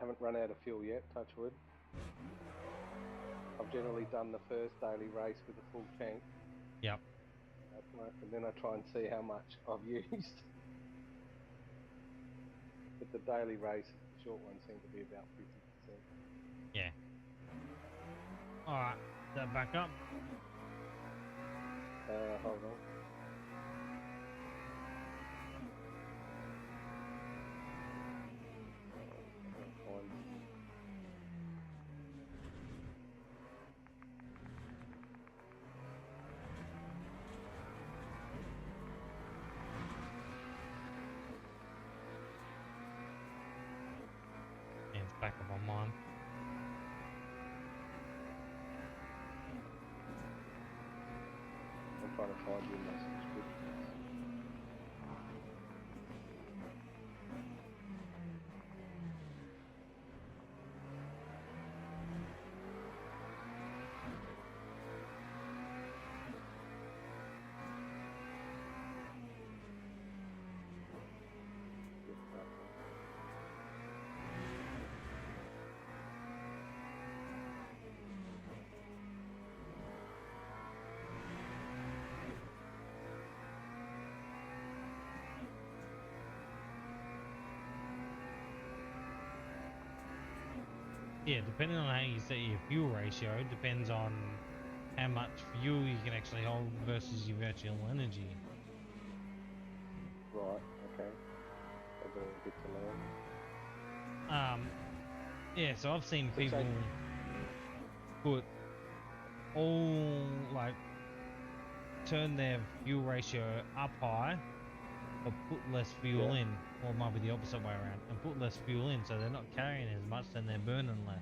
haven't run out of fuel yet, touch wood. I've generally done the first daily race with a full tank. Yep. And then I try and see how much I've used. But the daily races, the short ones, seem to be about 50%. Yeah. Alright, that back up. Hold on. Yeah, it's back up on mine. I'm trying to find you in my subscriptions. Yeah, depending on how you set your fuel ratio, it depends on how much fuel you can actually hold versus your virtual energy. Right, okay. I've got a bit to learn. Yeah, so I've seen people put all, like, turn their fuel ratio up high, but put less fuel in, or it might be the opposite way around, and put less fuel in, so they're not carrying as much, then they're burning less.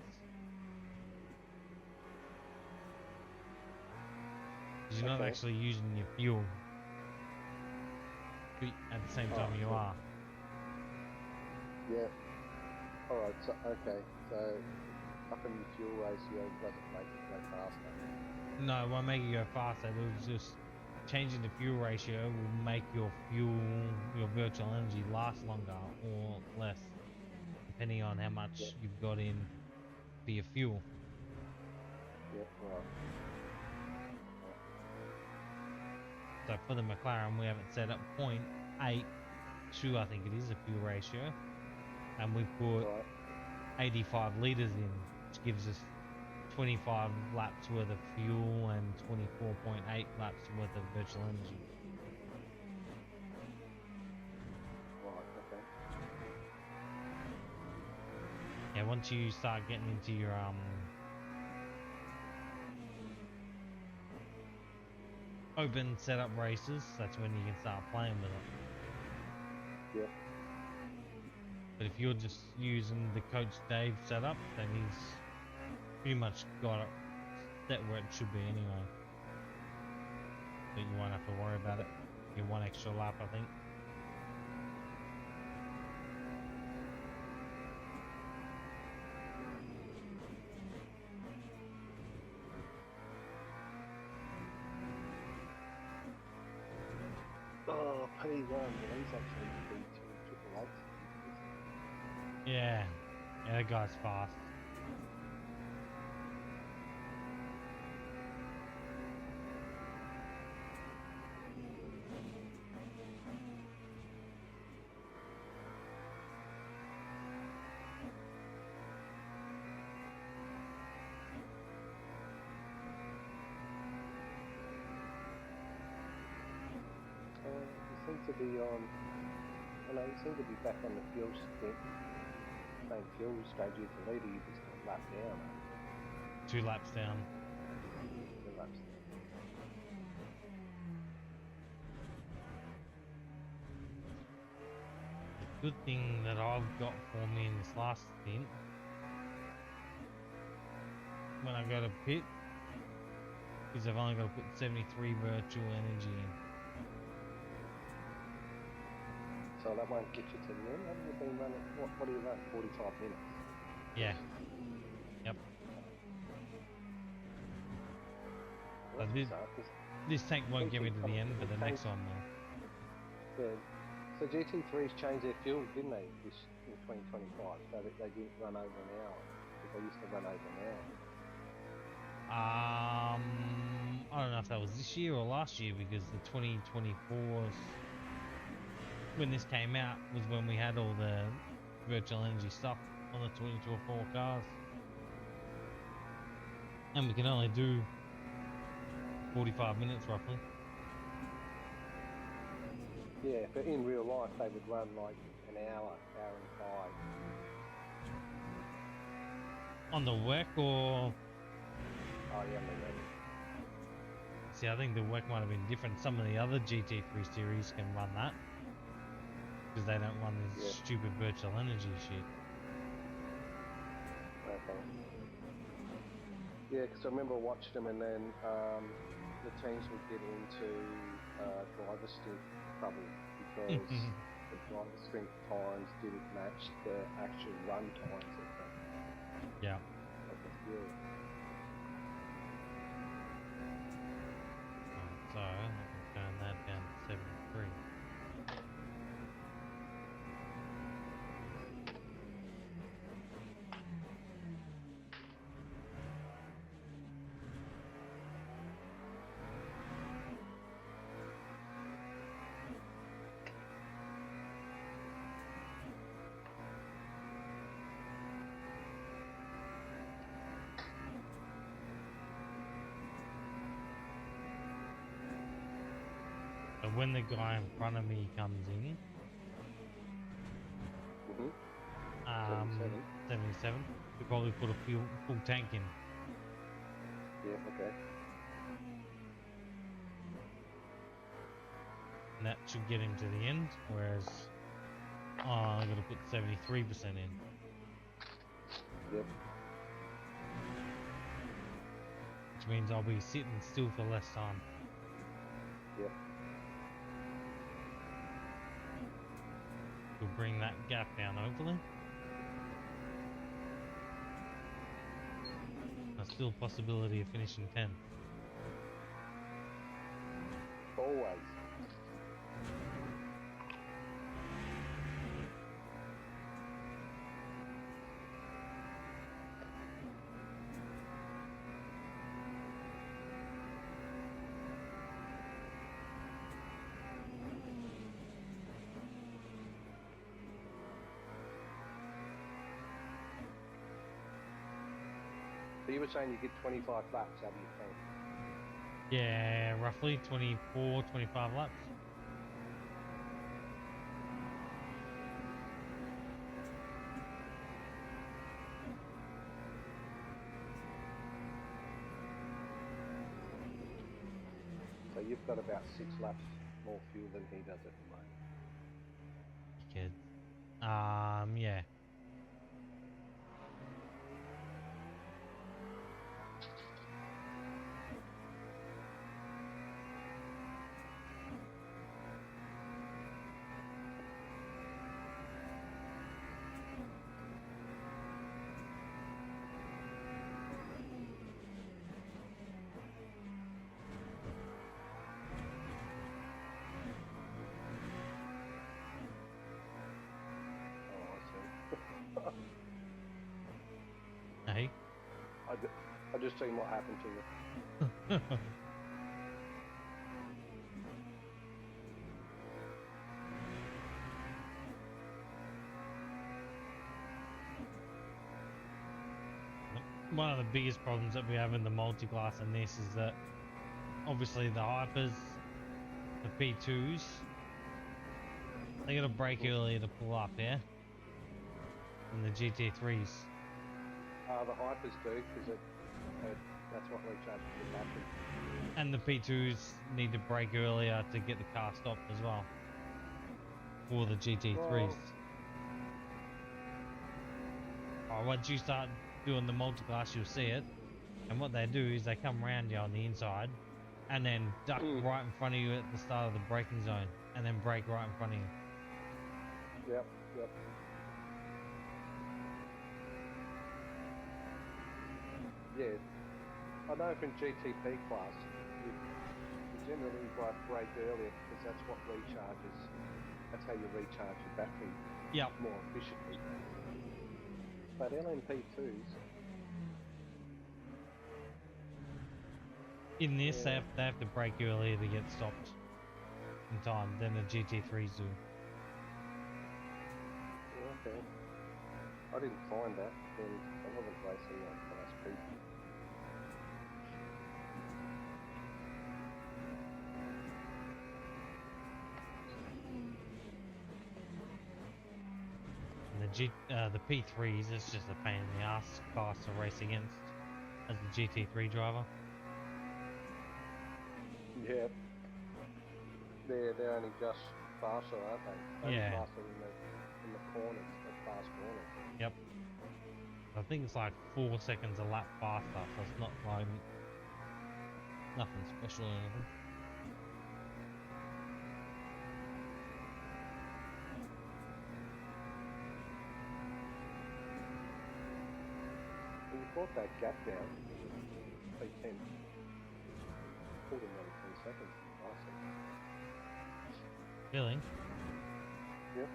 Because you're not actually using your fuel at the same time you are. Yeah. Alright, so, okay, so upping your fuel ratio doesn't make it go faster. No, it won't make it go faster, it'll just, changing the fuel ratio will make your virtual energy last longer or less, depending on how much you've got in for your fuel. Yeah, right. So for the McLaren, we haven't set up 0.82, I think it is, a fuel ratio, and we've put 85 litres in, which gives us 25 laps worth of fuel and 24.8 laps worth of virtual energy. Right, okay. Yeah, once you start getting into your open setup races, that's when you can start playing with it. Yeah. But if you're just using the Coach Dave setup, then he's pretty much got it set where it should be anyway. But you won't have to worry about it. You get one extra lap, I think. Oh, P1, he's actually P2 Triple H. Yeah, that guy's fast. You seem to be on. I know you seem to be back on the fuel stick. Same fuel strategy as the leader. You just got a lap down. 2 laps down. 2 laps down. The good thing that I've got for me in this last stint, when I go to pit, is I've only got to put 73 virtual energy in. So that won't get you to the end. Haven't you been running? What do you run? 45 minutes. Yeah. Yep. So this tank won't get me to the end, but the next one will. Yeah. So GT3s changed their fuel, didn't they, this in 2025, so that they didn't run over an hour, because they used to run over an hour. I don't know if that was this year or last year, because the 2024s, when this came out, was when we had all the virtual energy stuff on the 2024 cars. And we can only do 45 minutes roughly. Yeah, but in real life they would run like an hour and 5. On the WEC or... Oh yeah, maybe. See, I think the WEC might have been different. Some of the other GT3 series can run that, because they don't run this stupid virtual energy shit. Okay. Yeah, because I remember watching them, and then the teams would get into driver stint trouble because the driver stint times didn't match the actual run times of Yeah. the fuel. So I can turn that down to 73. So when the guy in front of me comes in, 77, we probably put a full tank in. Yeah, okay. And that should get him to the end, whereas I got to put 73% in. Yep. Which means I'll be sitting still for less time. Yep. We'll bring that gap down hopefully. There's still a possibility of finishing 10. Always. So you were saying you get 25 laps out of your tank? Yeah, roughly 24, 25 laps. So you've got about 6 laps more fuel than he does at the moment. Kids. Yeah. Hey. I just seen what happened to you. One of the biggest problems that we have in the multi-class in this is that obviously the hypers, the P2s, they gotta brake earlier to pull up, yeah? And the GT3s. The hypers do, because that's what recharges the battery. And the P2s need to brake earlier to get the car stopped as well. Or the GT3s. Once you start doing the multi-class, you'll see it. And what they do is they come around you on the inside and then duck right in front of you at the start of the braking zone and then brake right in front of you. Yep. Yeah, I know from GTP class, you generally brake earlier because that's what recharges That's how you recharge your battery Yep. more efficiently. But LMP2s, In this, yeah, they have to brake earlier to get stopped in time than the GT3s do. okay. I didn't find that, and I wasn't racing like fast people. And the P3s is just a pain in the ass class to race against as the GT3 driver. Yeah, they're only just faster, aren't they? Only Yeah. faster in the corners, the fast corners. Yep. I think it's like 4 seconds a lap faster, so it's not like nothing special or anything. When you brought that gap down, P10, pulled him another 10 seconds. Awesome. Really? Yep.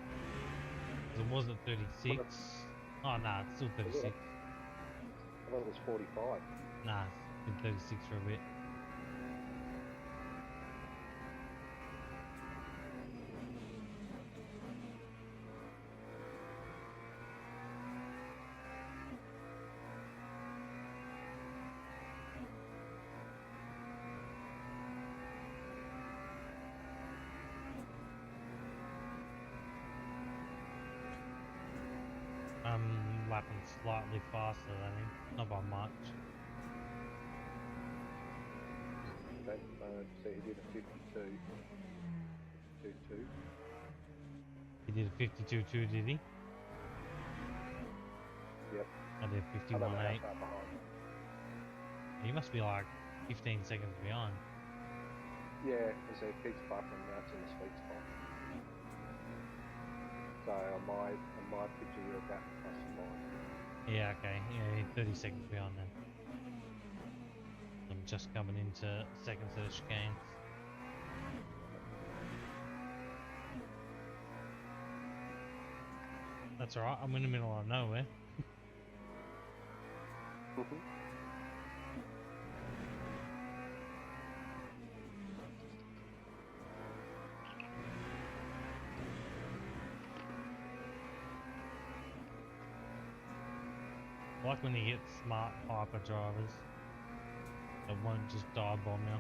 Because it was at 36. Oh, nah, it's still 36. I thought it was 45. Nah, it's been 36 for a bit. I'm lapping slightly faster than him, not by much. Okay, so he did a 52. 52. He did a 52.2, did he? Yep. I did I don't know how 51.8. far behind. He must be like 15 seconds behind. Yeah, because he keeps buffering, now it's in the sweet spot. So I might picture you about plus or minus. Yeah, okay. Yeah, he's 30 seconds behind then. I'm just coming into second set of chicanes. That's alright, I'm in the middle of nowhere. I like when you get smart hyper drivers that won't just dive bomb you.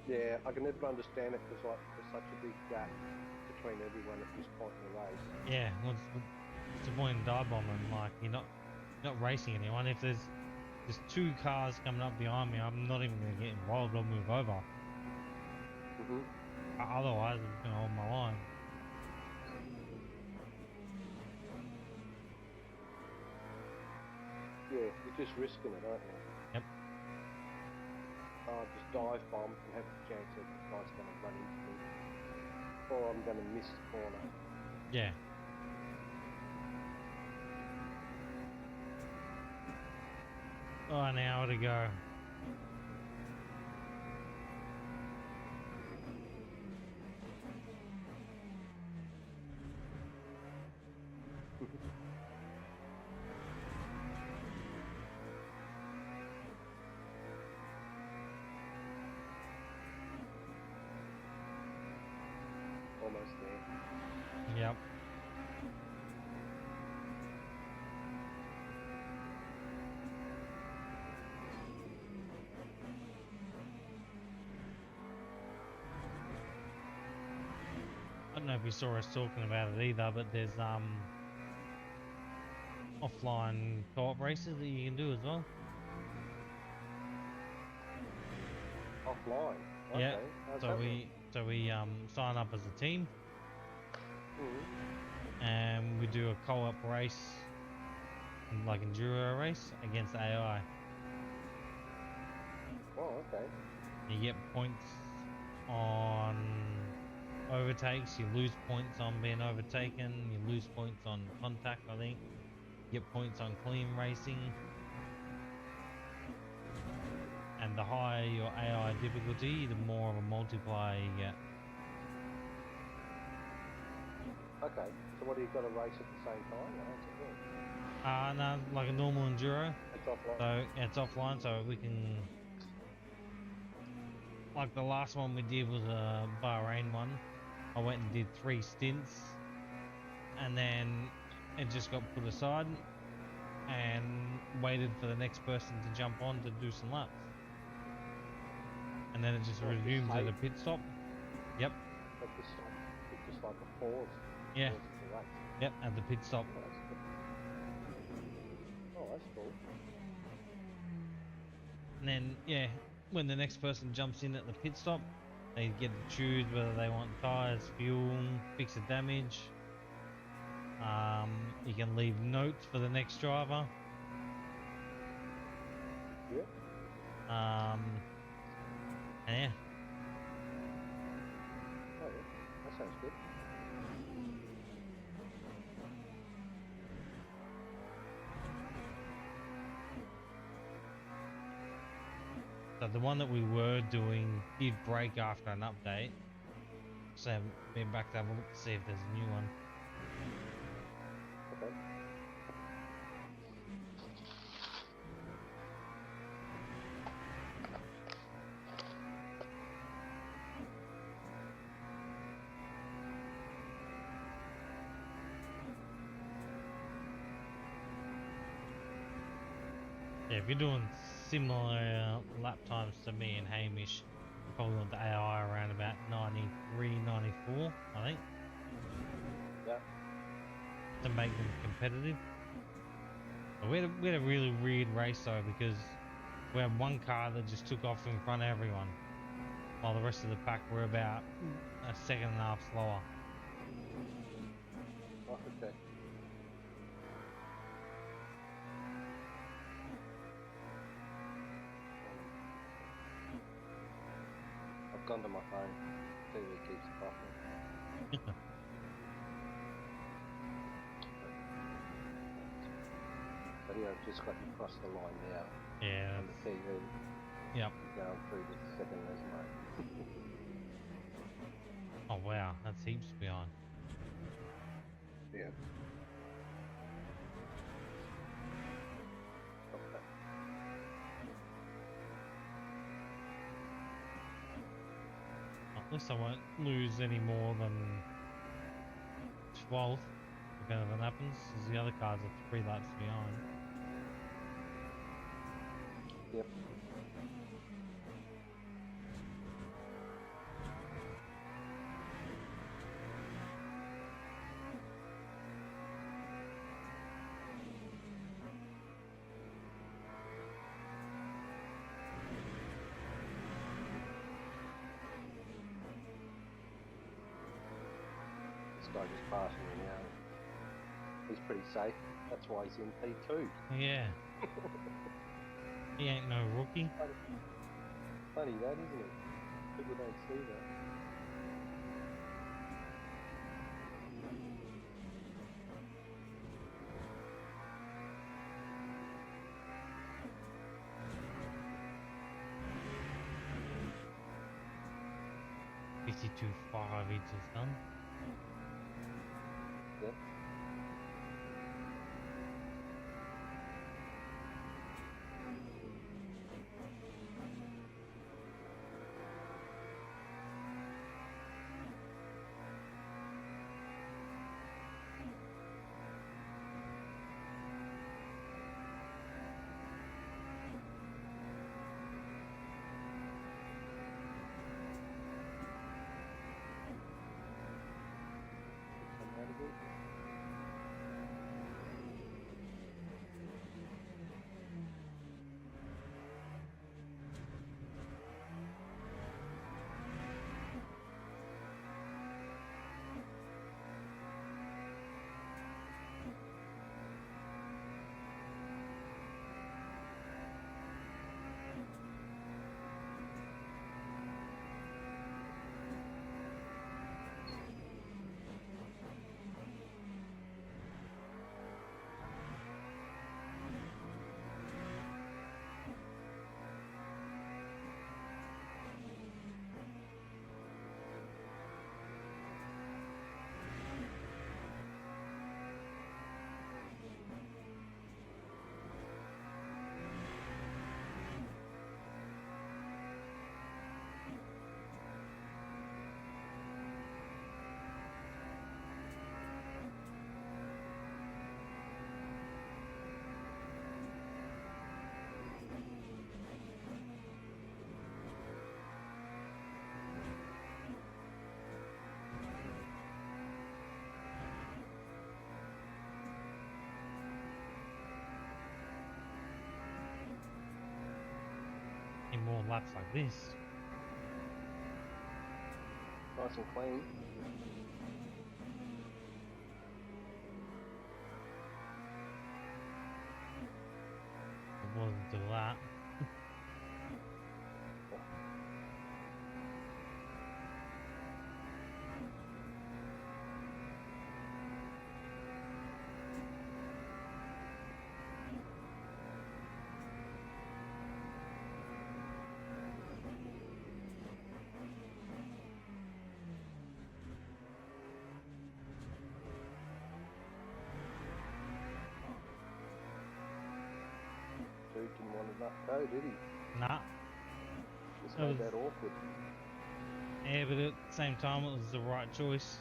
Yeah, I can never understand it because like there's such a big gap between everyone at this point in the race. Yeah, what's the point in dive bombing? Like you're not racing anyone. If there's 2 cars coming up behind me, I'm not even gonna get involved. I'll move over. Otherwise, I'm just gonna hold my line. Yeah, you're just risking it, aren't you? Yep. Just dive bomb and have the chance that the guy's going to run into me, or I'm going to miss the corner. Yeah. Oh, an hour to go. Almost there. Yep. I don't know if you saw us talking about it either, but there's offline co-op races that you can do as well. Offline. Okay. Yeah. How's So that we sign up as a team work? and we do a co-op race, like enduro race against AI. Oh, okay. You get points on overtakes, you lose points on being overtaken, you lose points on contact, I think. You get points on clean racing. And and the higher your AI difficulty, the more of a multiplier you get. Okay, so what do you got to race at the same time? Or how's it work? No, like a normal enduro. It's offline. So yeah, it's offline, so we can. Like the last one we did was a Bahrain one. I went and did 3 stints, and then it just got put aside, and waited for the next person to jump on to do some laps, and then it just resumes at a pit stop. Yep. It's just like a pause. Yeah. Pause of the race. Yep, at the pit stop. Oh, that's good. Oh, that's cool. And then yeah, when the next person jumps in at the pit stop, they get to choose whether they want tires, fuel, fix the damage. You can leave notes for the next driver. Yep. And yeah. Oh, yeah. That sounds good. So the one that we were doing did break after an update. So I haven't been back to have a look to see if there's a new one. Okay. Yeah, if you're doing similar lap times to me and Hamish, you probably want the AI around about 93, 94, I think. Yeah. To make them competitive. But we had a really weird race though, because we had one car that just took off in front of everyone, while the rest of the pack were about a second and a half slower. Oh, okay. I've gone to my phone. TV keeps buffering. So yeah, I've just got you across the line now. Yeah. On the TV. Yep. Going through the second resume. Oh wow, that's heaps behind. Yeah. Okay. At least I won't lose any more than 12th if anything happens, as the other cars are 3 laps behind. Yep. This guy just passed me now. He's pretty safe. That's why he's in P2. Yeah. He ain't no rookie. Funny that, isn't it? People don't see that. $52.5 each is done. Yep. laps like this. Nice and clean. It wasn't until that. Dude didn't want to not go, did he? Nah. Just That made was- that awkward. Yeah, but at the same time, it was the right choice.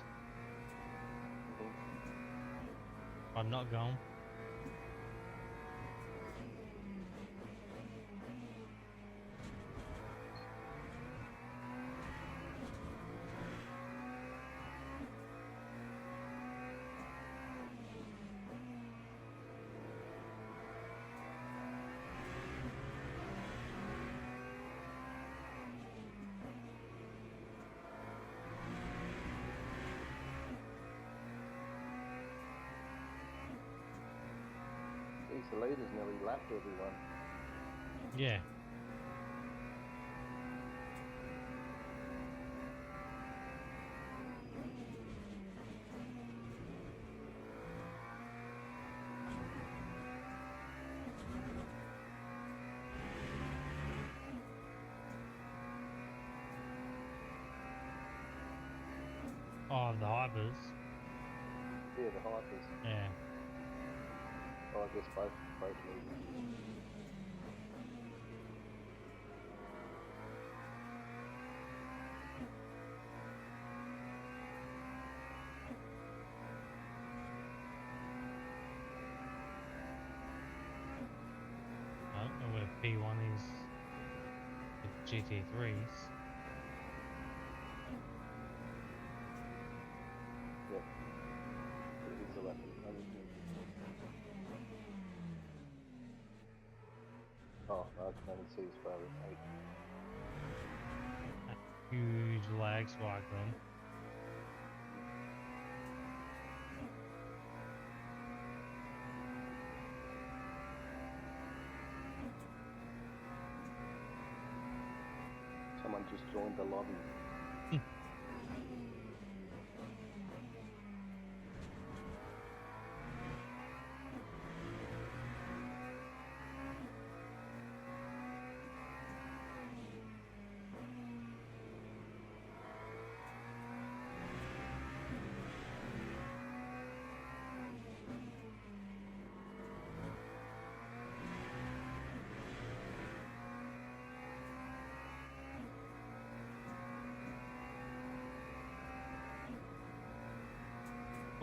I'm not going. Geez, the leader's nearly lapped everyone. Yeah. Oh, the hypers. Yeah, the hypers. Yeah. Oh, I guess both leaders. I don't know where P1 is with GT3s. Yeah. It is a lap in front of him. Oh, I can only see as far as 8. A huge lag spike then. Someone just joined the lobby.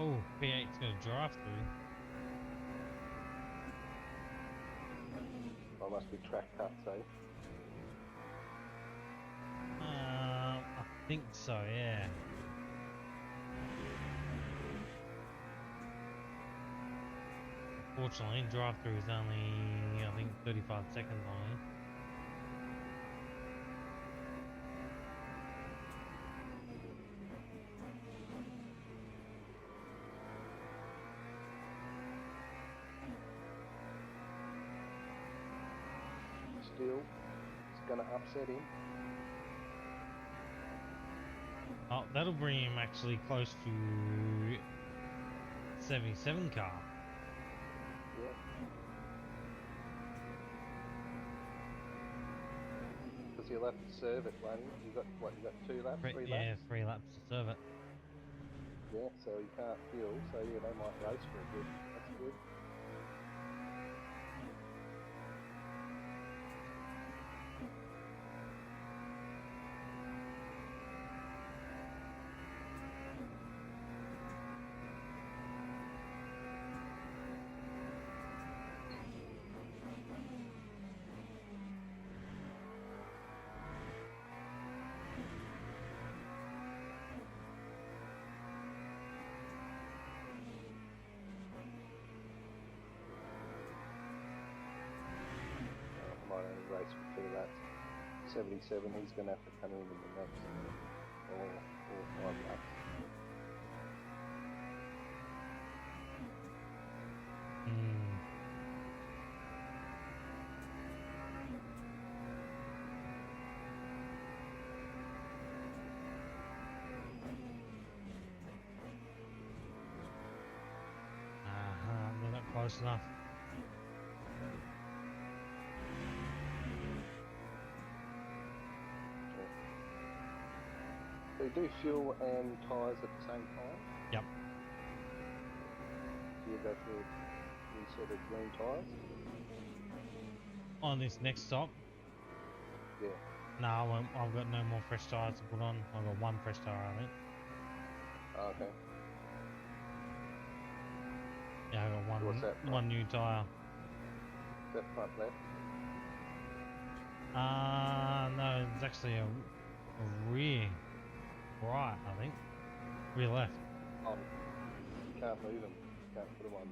Oh, P8's gonna drive through. I must be track cuts, eh? I think so, yeah. Fortunately, drive-through is only, I think, 35 seconds on it. Still, it's going to upset him. Oh, that'll bring him actually close to 77 car. Yeah. Because he'll have to serve it, won't he? You got what? You got 2 laps, 3 laps? Yeah, 3 laps to serve it. Yeah, so he can't fuel. So yeah, they might race for a bit. That's good. 77, he's going to have to come in the next or 5 laps. They're not close enough. So you do fuel and tyres at the same time? Yep. Do you go for these sort of green tyres? On this next stop? Yeah. No, I've got no more fresh tyres to put on. I've got one fresh tyre, I think. Oh, okay. Yeah, I got one. What's that, one new tyre. Is that front left? No, it's actually a rear right, I think. Rear left. Oh, you can't move them. You can't put them on.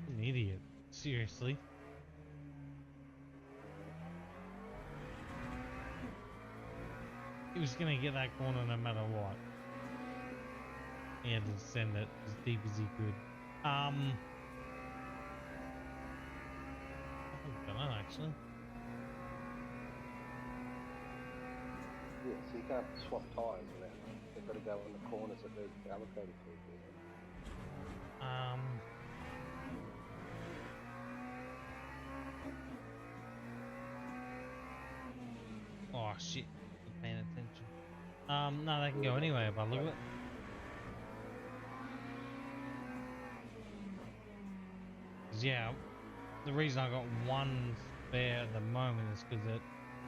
He's an idiot. Seriously. He was gonna get that corner no matter what. He had to send it as deep as he could. I don't know actually. Yeah, so you can't swap tyres around. They've got to go in the corners that they're allocated to. Oh shit, not paying attention. No, they can go anywhere if I look at it. Yeah, the reason I got one spare at the moment is because it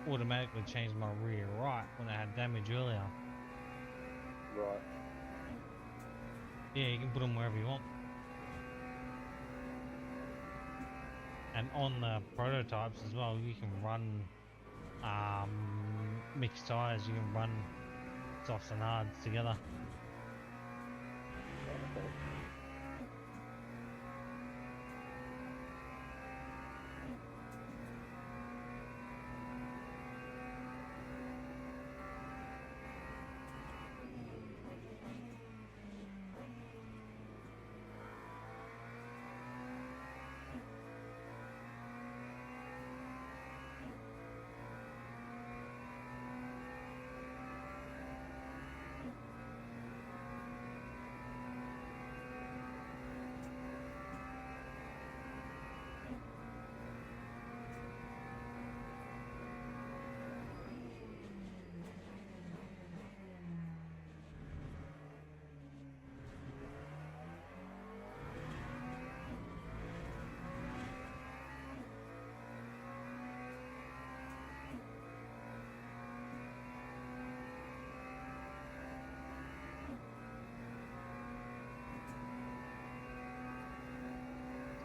automatically changed my rear right when I had damage earlier. Right. Yeah, you can put them wherever you want. And on the prototypes as well, you can run mixed tyres. You can run softs and hards together. Okay.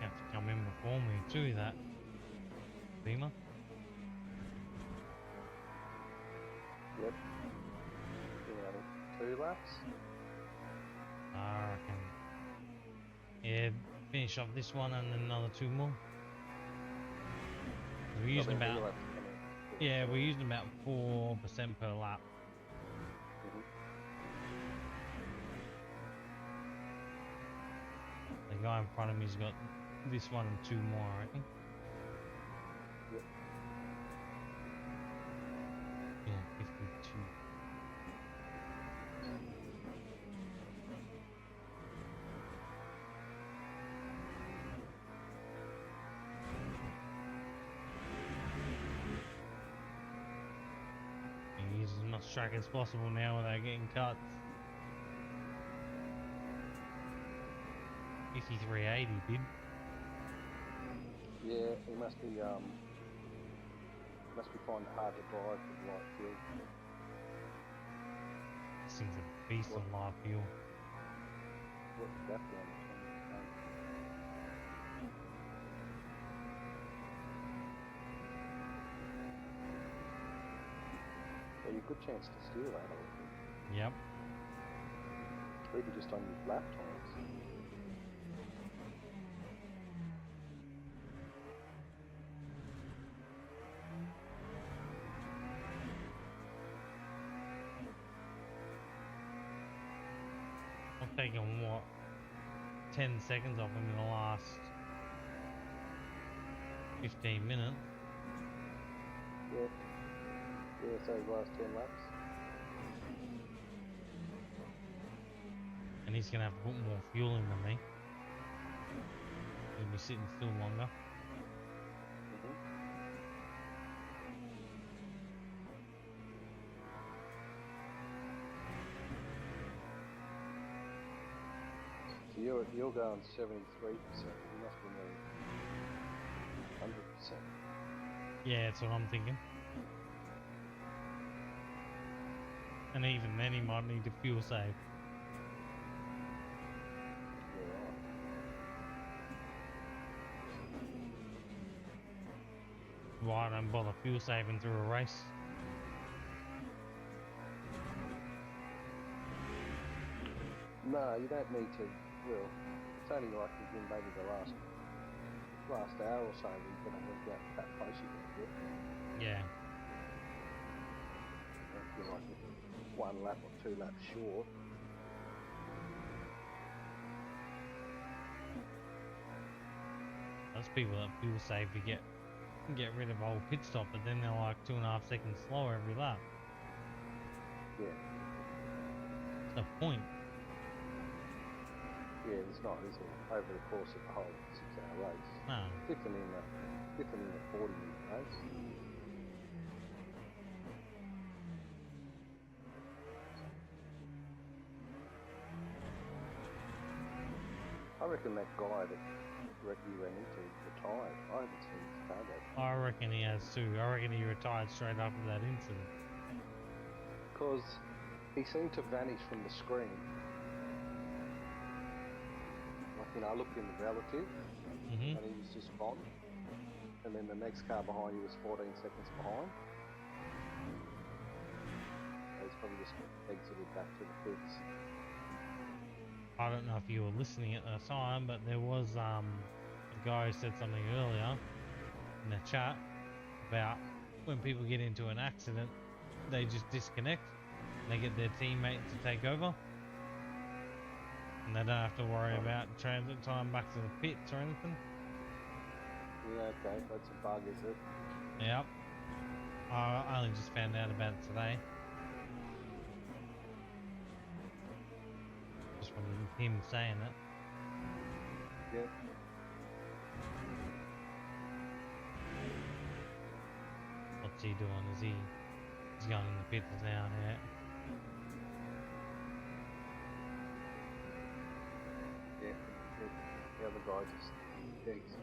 Have to come in before me too, that Beamer. Yep. Yeah, 2 laps? I reckon. Yeah, finish off this one and then another 2 more. We're using about, yeah, we're using about 4% per lap. The guy in front of me's got this one and 2 more, I reckon. Yep. Yeah, 52. Use as much track as possible now without getting cuts. 5380 bid. Yeah, he must be finding it hard to drive with light fuel. This thing's a beast on live fuel. What's the gap down So you good chance to steal that, I think. Yep. Maybe just on your lap times. taken what, 10 seconds off him in the last 15 minutes. Yeah. Yeah, so the last 10 laps. And he's gonna have to put more fuel in than me. He'll be sitting still longer. So you're going 73%. You must be nearly 100%. Yeah, that's what I'm thinking. And even then, he might need to fuel save. Why don't bother fuel saving through a race? No, you don't need to. Well, it's only like within maybe the last hour or so we're going to work out that close you can get. Yeah. If you're like 1 lap or 2 laps short. Those people that fuel save to get rid of old pit stop, but then they're like 2.5 seconds slower every lap. Yeah. What's the point? Yeah, it's not, is it? Over the course of the whole 6-hour race. No. Different in the 40-minute race. I reckon that guy that you ran into retired. I haven't seen his car go. I reckon he has too. I reckon he retired straight after that incident. Because he seemed to vanish from the screen. Like, I looked in the relative, and he was just gone. And then the next car behind you was 14 seconds behind. So he's probably just exited back to the pits. I don't know if you were listening at the time, but there was a guy who said something earlier in the chat about when people get into an accident, they just disconnect and they get their teammate to take over. And they don't have to worry about transit time back to the pits or anything. Yeah, okay, that's a bug, is it? Yep. I only just found out about it today. Just from him saying it. Yeah. What's he doing? He's going in the pits now, yeah. Yeah, the other guy just digs.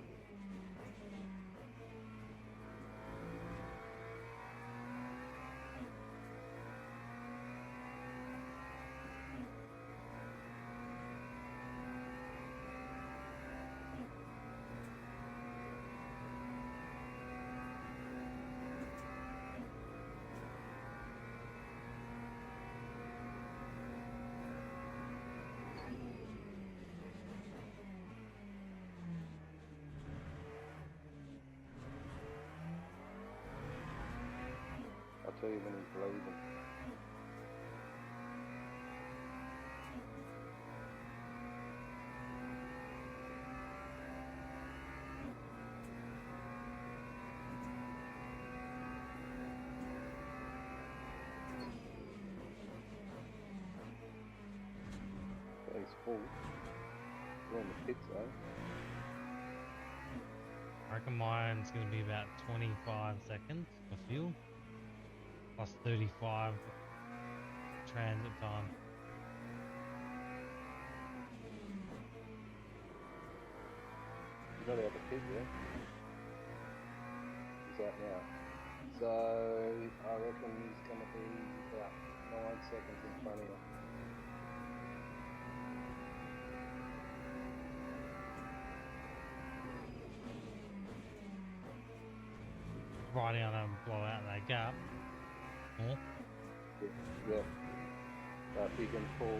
I'll tell you when he's leaving. Yeah, he's full. We're in the pits though. I reckon mine's going to be about 25 seconds for fuel, plus 35 transit time. He's not out the pit yet. He's out now. So I reckon he's going to be about 9 seconds in front of you. Right out and blow out that gap. More. Yeah. So if you can pull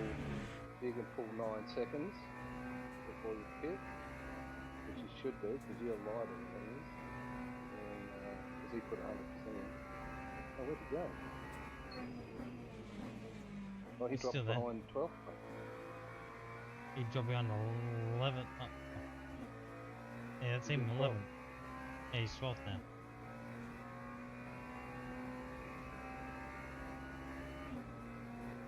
9 seconds before you pit, which you should do because you're lighter than he is, and because he put 100% in. Oh, where'd he go? Oh, he He's dropped still there. behind 12th. He dropped behind 11. Oh, yeah, that's him, 11. Yeah, he's 12th now.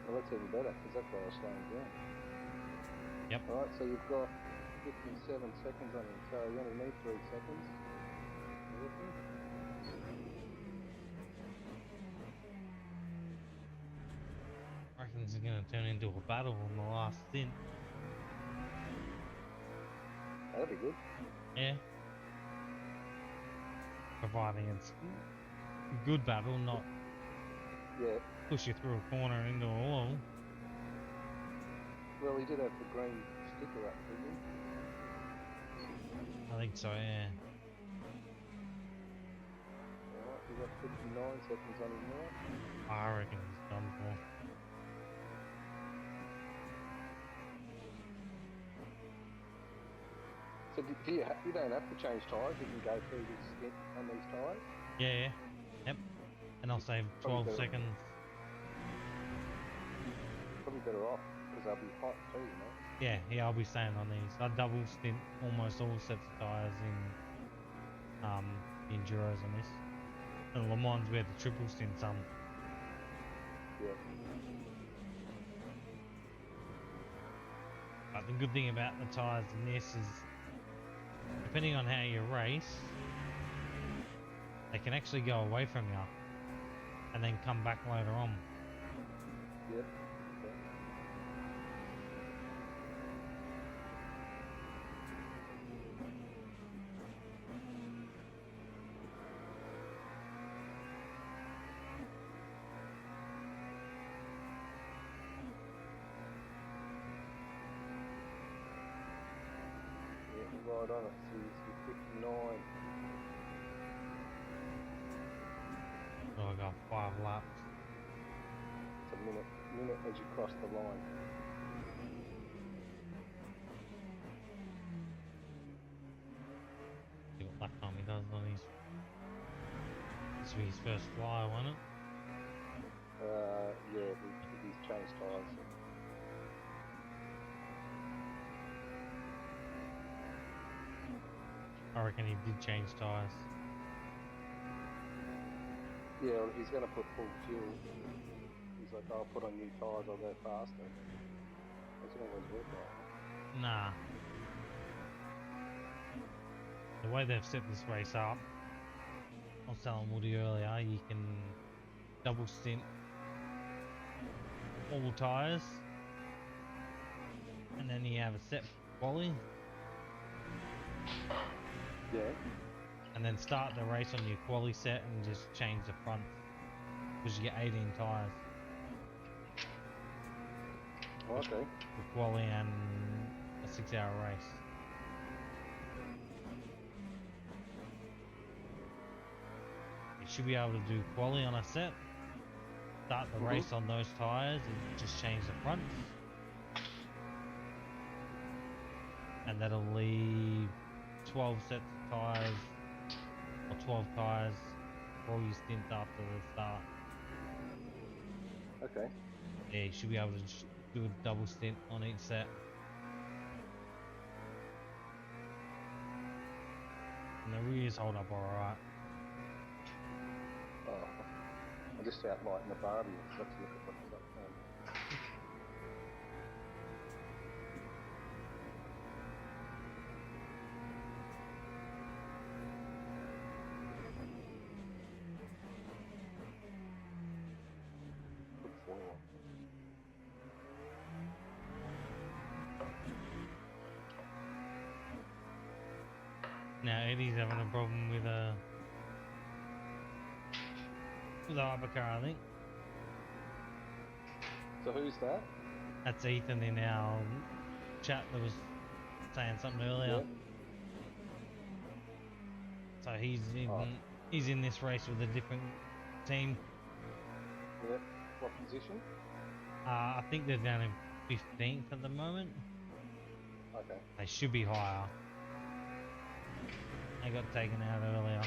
Well, that's even better, because that's why I was slowing down. Yep. Alright, so you've got 57 seconds on him, so you only need 3 seconds. I reckon it's going to turn into a battle on the last stint. That'd be good. Yeah. Providing it's a good battle, not push you through a corner into a wall. Well, he did have the green sticker up, didn't he? I think so, yeah. Alright, you got 59 seconds on him now. I reckon he's done for. So you don't have to change tyres, you can go through this stint on these tyres? Yeah. Yep. And I'll save 12 seconds. Probably better off, because they'll be hot too, you know? Yeah, I'll be staying on these. I double stint almost all sets of tyres in the Enduros on this. And Le Mans we had the triple stint some. Yeah. But the good thing about the tyres in this is, depending on how you race, they can actually go away from you and then come back later on. Yep. Right on it, so you're 59. So I got 5 laps. It's a minute as you cross the line. See what lap time he does on his. This will be his first fly, won't it? Yeah, with his changed tyres. I reckon he did change tyres. Yeah, well, he's going to put full fuel. He's like, I'll put on new tyres, I'll go faster. Doesn't always work like that. Nah. The way they've set this race up, I was telling Woody earlier, you can double stint all tyres, and then you have a set quali, Yeah. and then start the race on your quali set and just change the front, because you get 18 tyres. Okay. For quali and a 6-hour race. You should be able to do quali on a set, start the race on those tyres and just change the fronts. And that'll leave 12 sets of tyres, or 12 tyres for all your stints after the start. Okay. Yeah, you should be able to just do a double stint on each set. And the rears hold up alright. Oh, I'm just out lighting the Barbie. Let's look at what's up there. Put 4 on. Now Eddie's having a problem with the hypercar, I think. So who's that? That's Ethan in our chat that was saying something earlier. Yeah. So he's in this race with a different team. Yeah. What position? I think they're down in 15th at the moment. Okay. They should be higher. They got taken out earlier.